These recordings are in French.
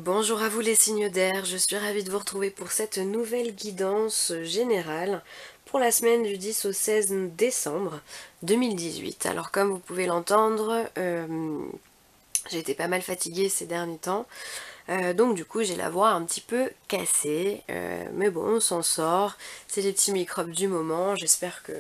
Bonjour à vous les signes d'air, je suis ravie de vous retrouver pour cette nouvelle guidance générale pour la semaine du 10 au 16 décembre 2018. Alors comme vous pouvez l'entendre, j'ai été pas mal fatiguée ces derniers temps, donc du coup j'ai la voix un petit peu cassée, mais bon on s'en sort, c'est les petits microbes du moment, j'espère que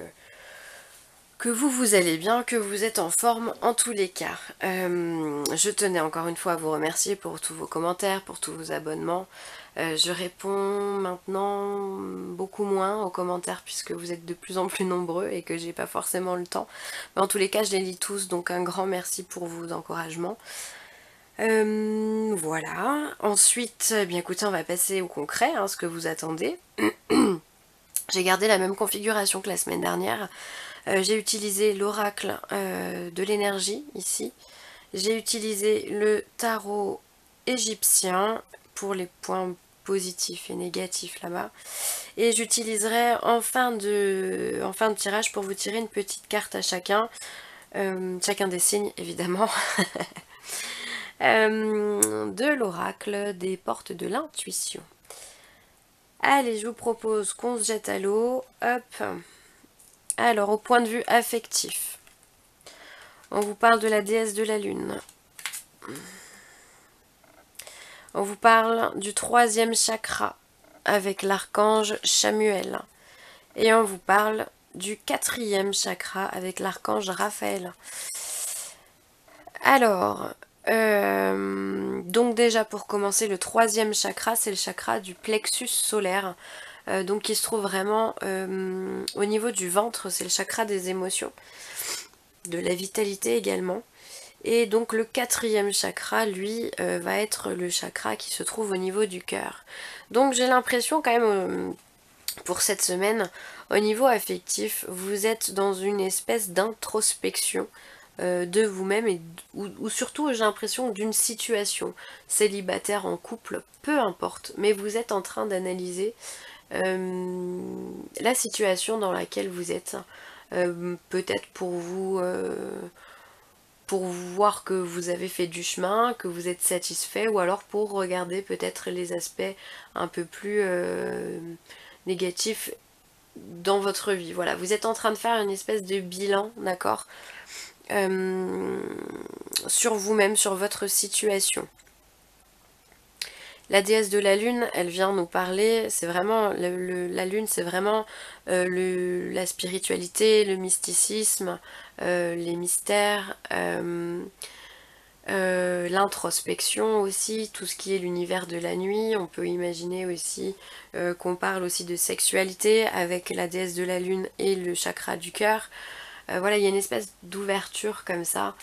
vous allez bien, que vous êtes en forme en tous les cas. Je tenais encore une fois à vous remercier pour tous vos commentaires, pour tous vos abonnements. Je réponds maintenant beaucoup moins aux commentaires puisque vous êtes de plus en plus nombreux et que j'ai pas forcément le temps. Mais en tous les cas, je les lis tous, donc un grand merci pour vos encouragements. Voilà. Ensuite, eh bien écoutez, on va passer au concret, hein, ce que vous attendez. J'ai gardé la même configuration que la semaine dernière. J'ai utilisé l'oracle de l'énergie ici. J'ai utilisé le tarot égyptien pour les points positifs et négatifs là-bas. Et j'utiliserai en fin de tirage pour vous tirer une petite carte à chacun. Chacun des signes évidemment. De l'oracle des portes de l'intuition. Allez, je vous propose qu'on se jette à l'eau. Hop. Alors, au point de vue affectif, on vous parle de la déesse de la lune. On vous parle du 3e chakra avec l'archange Chamuel. Et on vous parle du 4e chakra avec l'archange Raphaël. Alors, donc déjà pour commencer, le 3e chakra, c'est le chakra du plexus solaire. Donc qui se trouve vraiment au niveau du ventre, c'est le chakra des émotions, de la vitalité également. Et donc le 4e chakra, lui, va être le chakra qui se trouve au niveau du cœur. Donc j'ai l'impression quand même, pour cette semaine, au niveau affectif, vous êtes dans une espèce d'introspection de vous-même, ou surtout j'ai l'impression d'une situation, célibataire, en couple, peu importe, mais vous êtes en train d'analyser la situation dans laquelle vous êtes, peut-être pour voir que vous avez fait du chemin, que vous êtes satisfait, ou alors pour regarder peut-être les aspects un peu plus négatifs dans votre vie. Voilà, vous êtes en train de faire une espèce de bilan, d'accord, sur vous-même, sur votre situation. La déesse de la lune, elle vient nous parler, c'est vraiment, la lune c'est vraiment la spiritualité, le mysticisme, les mystères, l'introspection aussi, tout ce qui est l'univers de la nuit. On peut imaginer aussi qu'on parle aussi de sexualité avec la déesse de la lune et le chakra du cœur. Voilà, il y a une espèce d'ouverture comme ça.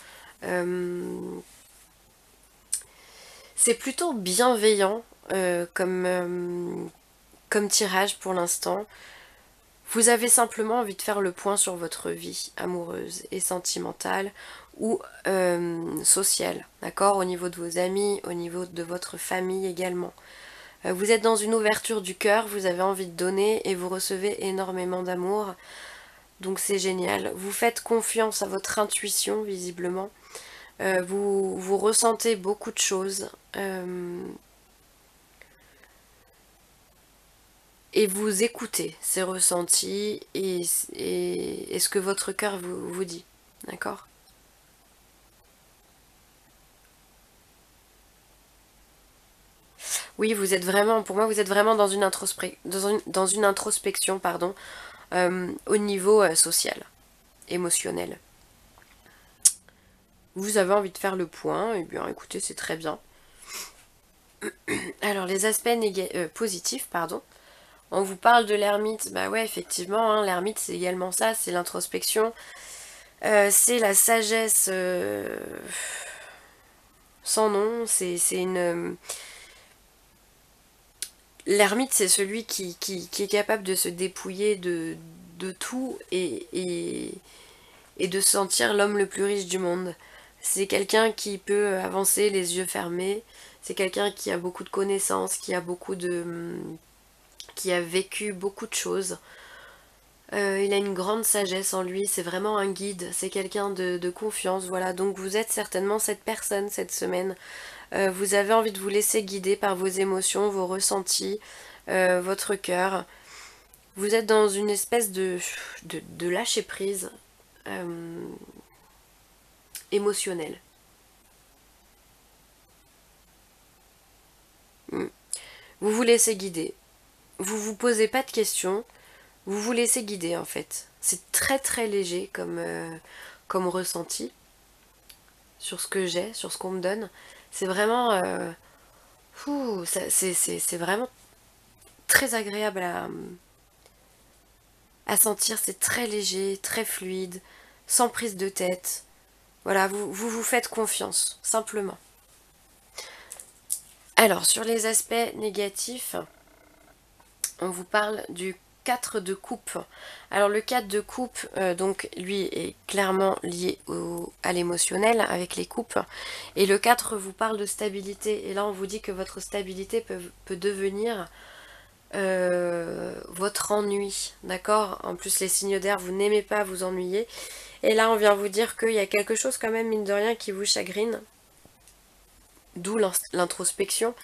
C'est plutôt bienveillant comme tirage pour l'instant. Vous avez simplement envie de faire le point sur votre vie amoureuse et sentimentale ou sociale, d'accord, au niveau de vos amis, au niveau de votre famille également. Vous êtes dans une ouverture du cœur, vous avez envie de donner et vous recevez énormément d'amour, donc c'est génial. Vous faites confiance à votre intuition visiblement, vous ressentez beaucoup de choses. Et vous écoutez ces ressentis et ce que votre cœur vous dit, d'accord? Oui, vous êtes vraiment, pour moi, vous êtes vraiment dans une, dans une introspection, pardon, au niveau social, émotionnel. Vous avez envie de faire le point, et bien écoutez, c'est très bien. Alors, les aspects positifs, pardon. On vous parle de l'ermite, bah ouais, effectivement, hein, l'ermite c'est également ça, c'est l'introspection, c'est la sagesse sans nom, c'est une... L'ermite, c'est celui qui est capable de se dépouiller de tout et de se sentir l'homme le plus riche du monde. C'est quelqu'un qui peut avancer les yeux fermés, c'est quelqu'un qui a beaucoup de connaissances, qui a vécu beaucoup de choses. Il a une grande sagesse en lui, c'est vraiment un guide, c'est quelqu'un de confiance, voilà. Donc vous êtes certainement cette personne cette semaine. Vous avez envie de vous laisser guider par vos émotions, vos ressentis, votre cœur. Vous êtes dans une espèce de lâcher prise émotionnel. Mm. Vous vous laissez guider. Vous vous posez pas de questions. Vous vous laissez guider en fait. C'est très très léger comme ressenti sur ce que j'ai, sur ce qu'on me donne. C'est vraiment, c'est vraiment très agréable à sentir. C'est très léger, très fluide, sans prise de tête. Voilà, vous faites confiance, simplement. Alors, sur les aspects négatifs, on vous parle du 4 de coupe. Alors le 4 de coupe, donc lui est clairement lié à l'émotionnel avec les coupes. Et le 4 vous parle de stabilité. Et là on vous dit que votre stabilité peut devenir votre ennui. D'accord? En plus les signes d'air, vous n'aimez pas vous ennuyer. Et là on vient vous dire qu'il y a quelque chose quand même, mine de rien, qui vous chagrine. D'où l'introspection.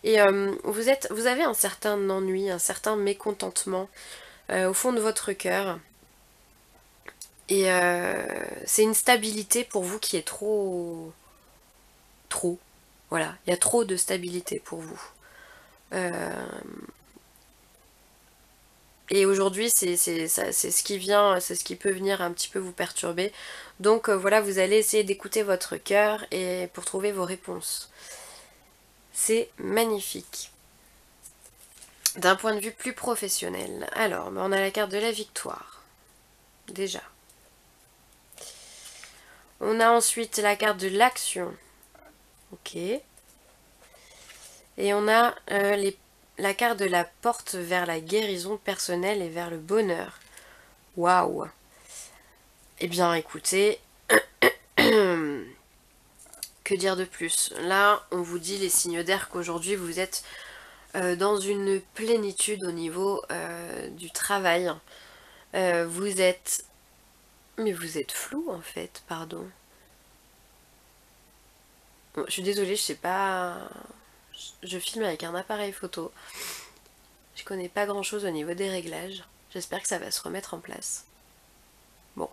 Et vous avez un certain ennui, un certain mécontentement au fond de votre cœur. Et c'est une stabilité pour vous qui est trop... Trop. Voilà, il y a trop de stabilité pour vous. Et aujourd'hui, c'est ce qui vient, c'est ce qui peut venir un petit peu vous perturber. Donc voilà, vous allez essayer d'écouter votre cœur et pour trouver vos réponses. C'est magnifique. D'un point de vue plus professionnel. Alors, on a la carte de la victoire. Déjà. On a ensuite la carte de l'action. Ok. Et on a la carte de la porte vers la guérison personnelle et vers le bonheur. Waouh. Eh bien, écoutez, que dire de plus? Là, on vous dit, les signes d'air, qu'aujourd'hui, vous êtes dans une plénitude au niveau du travail. Vous êtes... Mais vous êtes flou, en fait, pardon. Bon, je suis désolée, je sais pas... Je filme avec un appareil photo. Je connais pas grand chose au niveau des réglages. J'espère que ça va se remettre en place. Bon.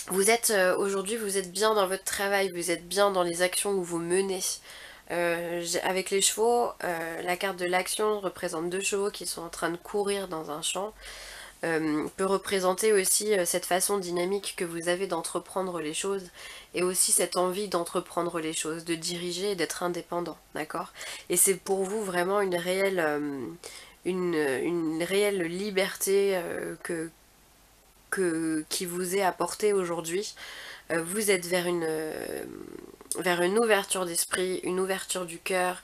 Vous êtes aujourd'hui, vous êtes bien dans votre travail, vous êtes bien dans les actions que vous menez. Avec les chevaux, la carte de l'action représente 2 chevaux qui sont en train de courir dans un champ. Peut représenter aussi cette façon dynamique que vous avez d'entreprendre les choses et aussi cette envie d'entreprendre les choses, de diriger et d'être indépendant, d'accord? Et c'est pour vous vraiment une réelle liberté qui vous est apportée aujourd'hui. Vous êtes vers une ouverture d'esprit, une ouverture du cœur,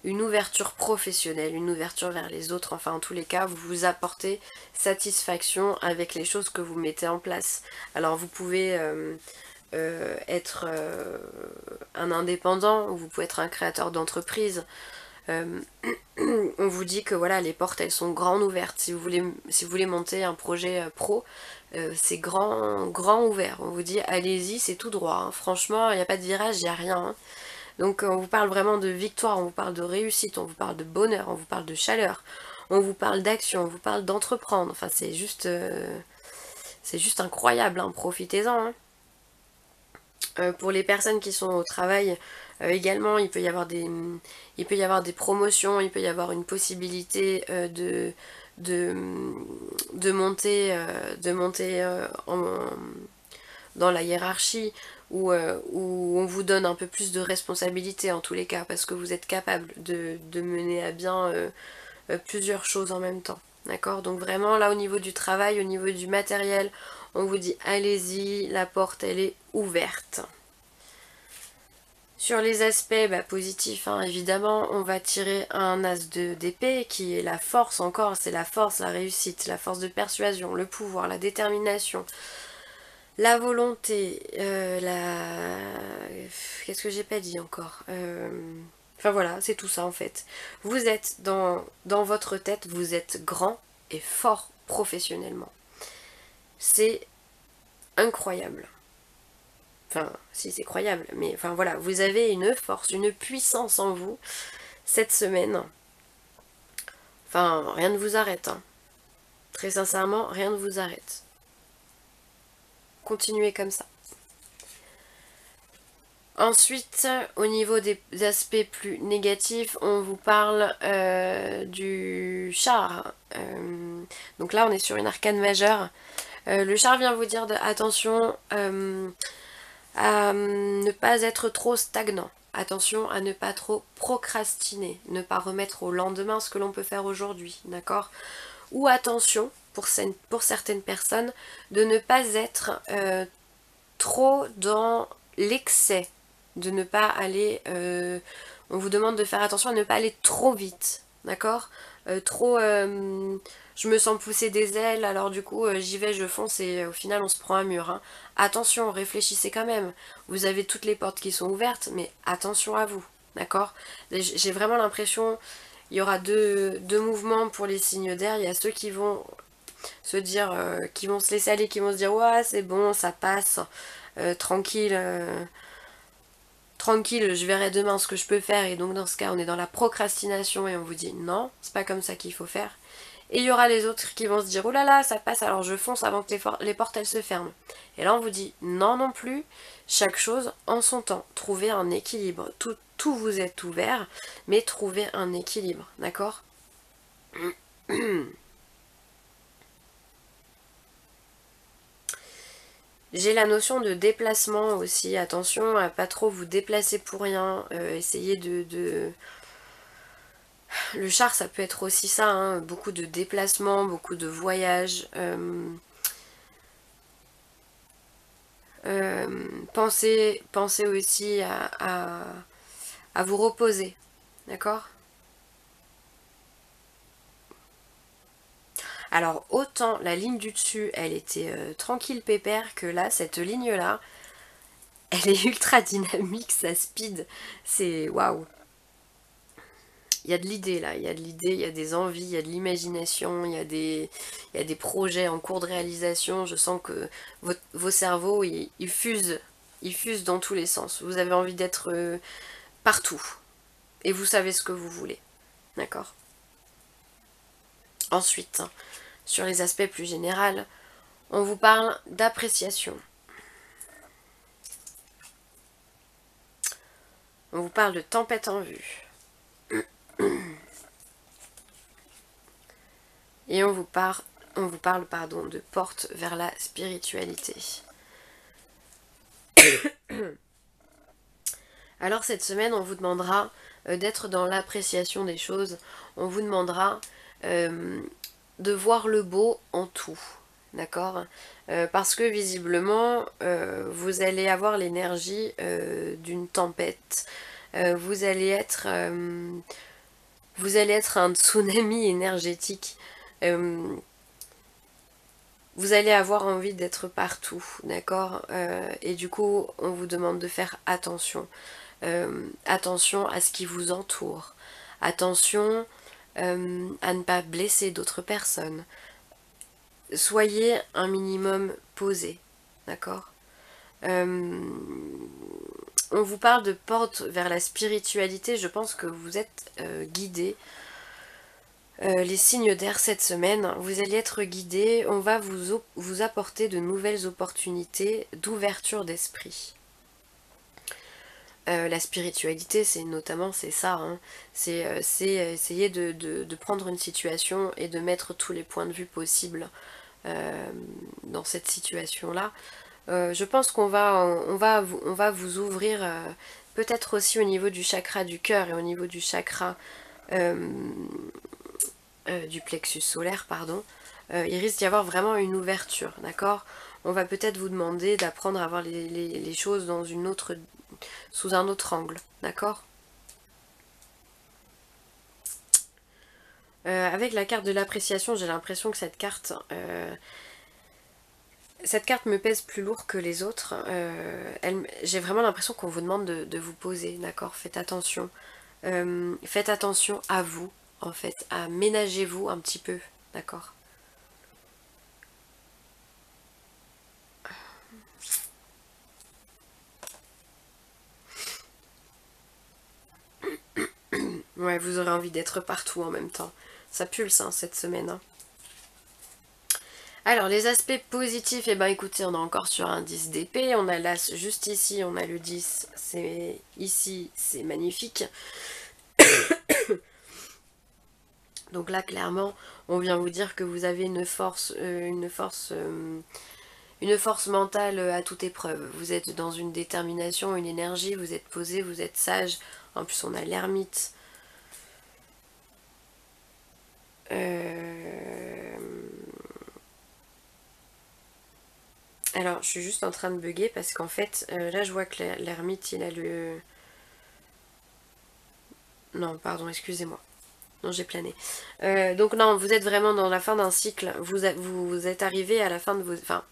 une ouverture professionnelle, une ouverture vers les autres, enfin en tous les cas, vous vous apportez satisfaction avec les choses que vous mettez en place. Alors vous pouvez être un indépendant, ou vous pouvez être un créateur d'entreprise. On vous dit que voilà, les portes elles sont grandes ouvertes. Si vous voulez monter un projet pro, c'est grand ouvert. On vous dit allez-y, c'est tout droit. Hein. Franchement, il n'y a pas de virage, il n'y a rien. Hein. Donc on vous parle vraiment de victoire, on vous parle de réussite, on vous parle de bonheur, on vous parle de chaleur, on vous parle d'action, on vous parle d'entreprendre. Enfin c'est juste incroyable, hein. Profitez-en. Hein. Pour les personnes qui sont au travail également, il peut y avoir des promotions, il peut y avoir une possibilité de monter, dans la hiérarchie où on vous donne un peu plus de responsabilité en tous les cas parce que vous êtes capable de mener à bien plusieurs choses en même temps. D'accord? Donc vraiment là au niveau du travail, au niveau du matériel, on vous dit allez-y, la porte elle est ouverte. Sur les aspects positifs, hein, évidemment, on va tirer un as d'épée qui est la force encore, c'est la force, la réussite, la force de persuasion, le pouvoir, la détermination, la volonté, qu'est-ce que j'ai pas dit encore Enfin voilà, c'est tout ça en fait. Vous êtes dans votre tête, vous êtes grand, et fort professionnellement. C'est incroyable. Enfin, si c'est croyable, mais enfin voilà, vous avez une force, une puissance en vous cette semaine. Enfin, rien ne vous arrête, hein. Très sincèrement, rien ne vous arrête. Continuez comme ça. Ensuite, au niveau des aspects plus négatifs, on vous parle du char. Donc là, on est sur une arcane majeure. Le char vient vous dire attention à ne pas être trop stagnant. Attention à ne pas trop procrastiner, ne pas remettre au lendemain ce que l'on peut faire aujourd'hui, d'accord? Ou attention, pour certaines personnes, de ne pas être trop dans l'excès, de ne pas aller, on vous demande de faire attention à ne pas aller trop vite, d'accord? Trop, je me sens pousser des ailes, alors du coup j'y vais, je fonce et au final on se prend un mur, hein. Attention, réfléchissez quand même, vous avez toutes les portes qui sont ouvertes, mais attention à vous, d'accord? J'ai vraiment l'impression, il y aura deux mouvements pour les signes d'air, il y a ceux qui vont se dire, qui vont se laisser aller, qui vont se dire ouais c'est bon, ça passe, tranquille, tranquille, je verrai demain ce que je peux faire, et donc dans ce cas on est dans la procrastination et on vous dit non, c'est pas comme ça qu'il faut faire. Et il y aura les autres qui vont se dire oh là là ça passe, alors je fonce avant que les portes elles se ferment. Et là on vous dit non non plus, chaque chose en son temps, trouvez un équilibre, tout vous est ouvert, mais trouvez un équilibre, d'accord? J'ai la notion de déplacement aussi, attention à pas trop vous déplacer pour rien, essayez de... Le char ça peut être aussi ça, hein, beaucoup de déplacements, beaucoup de voyages, pensez aussi à vous reposer, d'accord? Alors autant la ligne du dessus elle était tranquille pépère, que là cette ligne là elle est ultra dynamique, ça speed, c'est waouh. Il y a de l'idée là, il y a de l'idée, il y a des envies, il y a de l'imagination, il y a des projets en cours de réalisation. Je sens que vos cerveaux ils fusent dans tous les sens. Vous avez envie d'être partout et vous savez ce que vous voulez, d'accord? Ensuite, sur les aspects plus généraux, on vous parle d'appréciation. On vous parle de tempête en vue. Et on vous parle pardon, de porte vers la spiritualité. Alors cette semaine, on vous demandera d'être dans l'appréciation des choses. On vous demandera de voir le beau en tout. D'accord? Parce que visiblement, vous allez avoir l'énergie d'une tempête. Vous allez être un tsunami énergétique. Vous allez avoir envie d'être partout, d'accord? Et du coup, on vous demande de faire attention. Attention à ce qui vous entoure. Attention à ne pas blesser d'autres personnes. Soyez un minimum posé, d'accord? On vous parle de porte vers la spiritualité. Je pense que vous êtes guidés. Les signes d'air cette semaine, vous allez être guidés, on va vous apporter de nouvelles opportunités d'ouverture d'esprit. La spiritualité, c'est ça, hein. C'est essayer de prendre une situation et de mettre tous les points de vue possibles dans cette situation-là. Je pense qu'on va vous ouvrir peut-être aussi au niveau du chakra du cœur et au niveau du chakra du plexus solaire, pardon. Il risque d'y avoir vraiment une ouverture, d'accord? On va peut-être vous demander d'apprendre à voir les choses dans sous un autre angle, d'accord? Avec la carte de l'appréciation, j'ai l'impression que cette carte me pèse plus lourd que les autres. J'ai vraiment l'impression qu'on vous demande de vous poser, d'accord? Faites attention. Faites attention à vous, en fait. Aménagez-vous un petit peu, d'accord? Ouais, vous aurez envie d'être partout en même temps. Ça pulse hein, cette semaine. Hein. Alors les aspects positifs, eh ben écoutez, on est encore sur un 10 d'épée, on a l'as juste ici, on a le 10, c'est ici, c'est magnifique. Donc là clairement, on vient vous dire que vous avez une force mentale à toute épreuve. Vous êtes dans une détermination, une énergie, vous êtes posé, vous êtes sage. En plus on a l'ermite. Alors je suis juste en train de bugger parce qu'en fait là je vois que l'ermite il a le... Non pardon excusez-moi. Non j'ai plané. Donc non vous êtes vraiment dans la fin d'un cycle. Vous êtes arrivé à la fin de vos... Enfin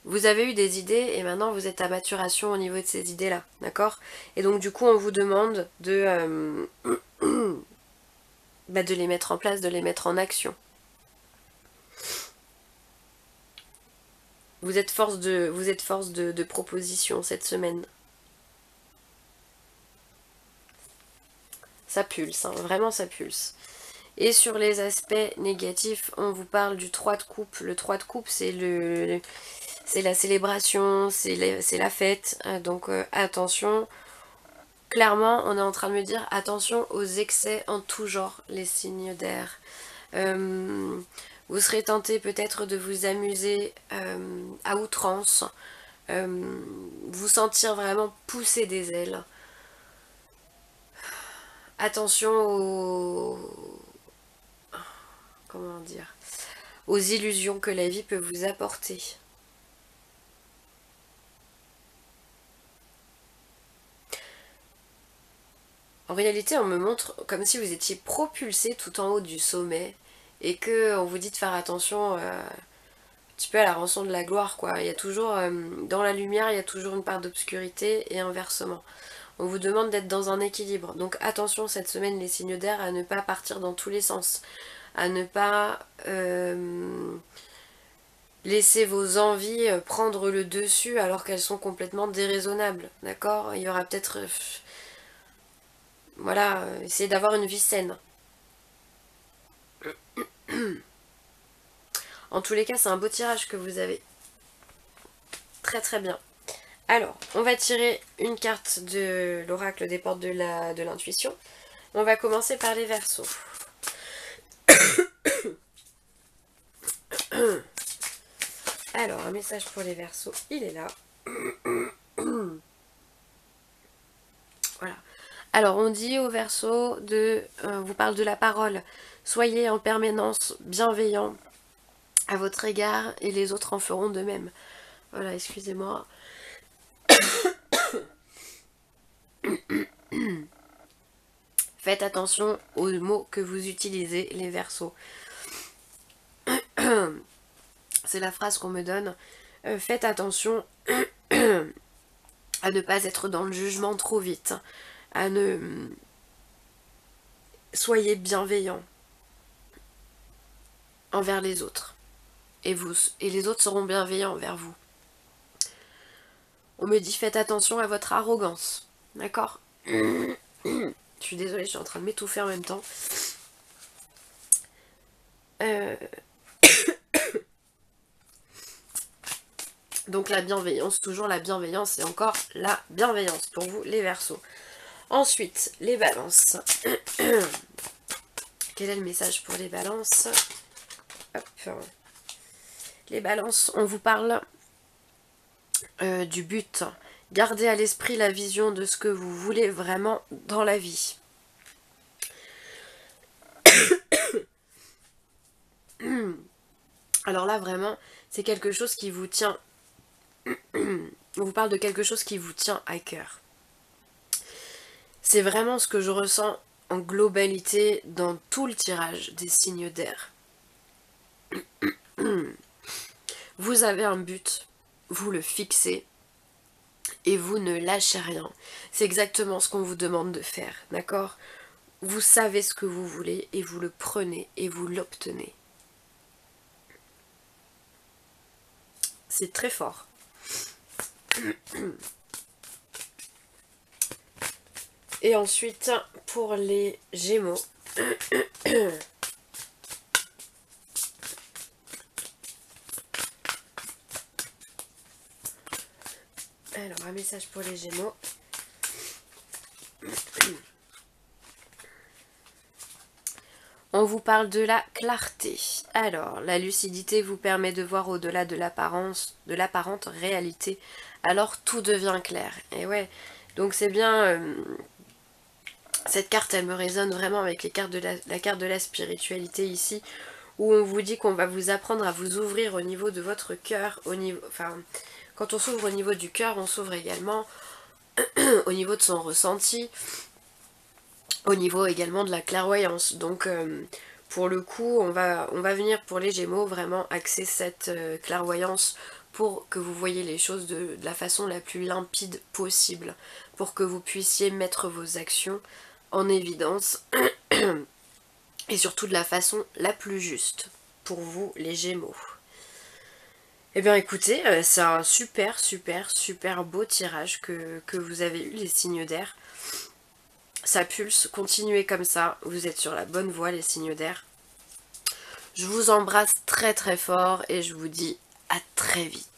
vous avez eu des idées et maintenant vous êtes à maturation au niveau de ces idées là. D'accord? Et donc du coup on vous demande de... de les mettre en place, de les mettre en action. Vous êtes force de proposition cette semaine. Ça pulse, hein, vraiment ça pulse. Et sur les aspects négatifs, on vous parle du 3 de coupe. Le 3 de coupe, c'est la célébration, c'est la fête. Donc attention, clairement, on est en train de me dire attention aux excès en tout genre, les signes d'air. Vous serez tenté peut-être de vous amuser à outrance, vous sentir vraiment pousser des ailes. Attention comment dire, aux illusions que la vie peut vous apporter. En réalité, on me montre comme si vous étiez propulsé tout en haut du sommet et que on vous dit de faire attention un petit peu à la rançon de la gloire, quoi. Il y a toujours, dans la lumière, il y a toujours une part d'obscurité et inversement. On vous demande d'être dans un équilibre. Donc attention cette semaine, les signes d'air, à ne pas partir dans tous les sens. À ne pas laisser vos envies prendre le dessus alors qu'elles sont complètement déraisonnables. D'accord? Il y aura peut-être... voilà, essayez d'avoir une vie saine. En tous les cas, c'est un beau tirage que vous avez. Très très bien. Alors, on va tirer une carte de l'oracle des portes de l'intuition. On va commencer par les Verseaux. Alors, un message pour les Verseaux, il est là. Voilà. Alors, on dit aux Verseaux on vous parle de la parole. Soyez en permanence bienveillants à votre égard et les autres en feront de même. Voilà, excusez-moi. Faites attention aux mots que vous utilisez, les Verseaux. C'est la phrase qu'on me donne. Faites attention à ne pas être dans le jugement trop vite. À ne... Soyez bienveillants envers les autres. Et les autres seront bienveillants envers vous. On me dit faites attention à votre arrogance. D'accord? Je suis désolée, je suis en train de m'étouffer en même temps. Donc la bienveillance, toujours la bienveillance et encore la bienveillance pour vous les Verseaux. Ensuite, les Balances. Quel est le message pour les Balances? Hop. Les Balances, on vous parle du but. Gardez à l'esprit la vision de ce que vous voulez vraiment dans la vie. Alors là, vraiment, c'est quelque chose qui vous tient... On vous parle de quelque chose qui vous tient à cœur. C'est vraiment ce que je ressens en globalité dans tout le tirage des signes d'air. Vous avez un but, vous le fixez et vous ne lâchez rien. C'est exactement ce qu'on vous demande de faire, d'accord? Vous savez ce que vous voulez et vous le prenez et vous l'obtenez. C'est très fort. Et ensuite, pour les Gémeaux. Alors, un message pour les Gémeaux. On vous parle de la clarté. Alors, la lucidité vous permet de voir au-delà de l'apparente réalité. Alors, tout devient clair. Et ouais, donc c'est bien... cette carte, elle me résonne vraiment avec les cartes de la carte de la spiritualité ici, où on vous dit qu'on va vous apprendre à vous ouvrir au niveau de votre cœur, enfin, quand on s'ouvre au niveau du cœur, on s'ouvre également au niveau de son ressenti, au niveau également de la clairvoyance. Donc pour le coup, on va venir pour les Gémeaux vraiment axer cette clairvoyance pour que vous voyez les choses de la façon la plus limpide possible, pour que vous puissiez mettre vos actions en évidence et surtout de la façon la plus juste pour vous les Gémeaux. Eh bien écoutez, c'est un super beau tirage que vous avez eu les signes d'air. Ça pulse, continuez comme ça, vous êtes sur la bonne voie les signes d'air. Je vous embrasse très fort et je vous dis à très vite.